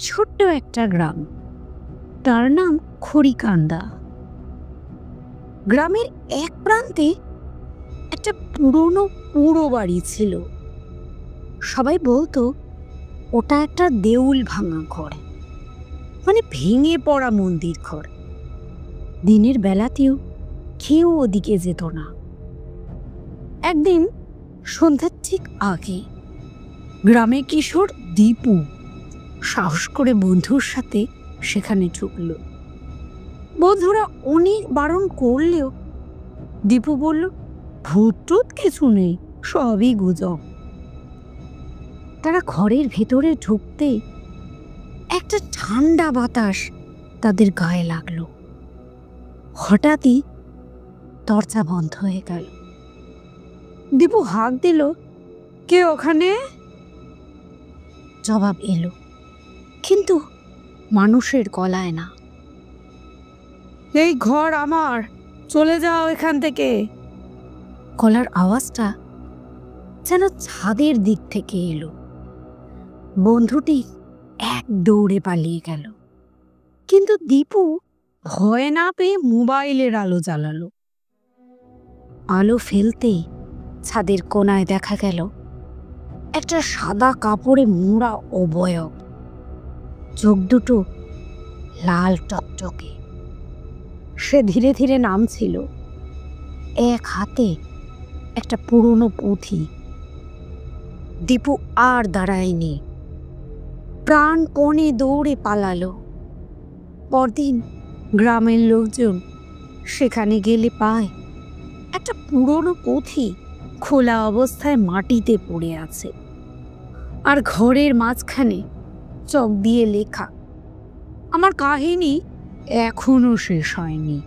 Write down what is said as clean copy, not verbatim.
ছোট্ট একটা গ্রাম, তার নাম খড়িকান্দা। গ্রামের এক প্রান্তে একটা পুরো বাড়ি ছিল। সবাই বলতো ওটা একটা দেউল ভাঙা ঘর, মানে ভেঙে পড়া মন্দির ঘর। দিনের বেলাতেও কেউ ওদিকে যেত না। একদিন সন্ধ্যার ঠিক আগে গ্রামে কিশোর দীপু সাহস করে বন্ধুর সাথে সেখানে ঢুকল। বন্ধুরা অনেক বারণ করলেও দীপু বলল, ভূত টুত কিছু নেই, সবই গুজব। তারা ঘরের ভেতরে ঢুকতেই একটা ঠান্ডা বাতাস তাদের গায়ে লাগলো। হঠাৎই দরজা বন্ধ হয়ে গেল। দীপু হাঁক দিল, কে ওখানে? জবাব এলো, কিন্তু মানুষের গলায় না। এই ঘর আমার, চলে যাও এখান থেকে। গলার আওয়াজটা যেন ছাদের দিক থেকে এলো। বন্ধুটি এক দৌড়ে পালিয়ে গেল, কিন্তু দীপু ভয় না পেয়ে মোবাইলের আলো জ্বালালো। আলো ফেলতেই ছাদের কোনায় দেখা গেল একটা সাদা কাপড়ে মোড়া অবয়ব, চোখ দুটো লাল টকটকে। সে ধীরে ধীরে নামছিল, এক হাতে একটা পুরনো পুঁথি। দীপু আর দাঁড়ায়নি, প্রাণপণে দৌড়ে পালালো। পরদিন গ্রামের লোকজন সেখানে গেলে পায় একটা পুরনো পুঁথি খোলা অবস্থায় মাটিতে পড়ে আছে, আর ঘরের মাঝখানে চক দিয়ে লেখা, আমার কাহিনী এখনো শেষ হয়নি।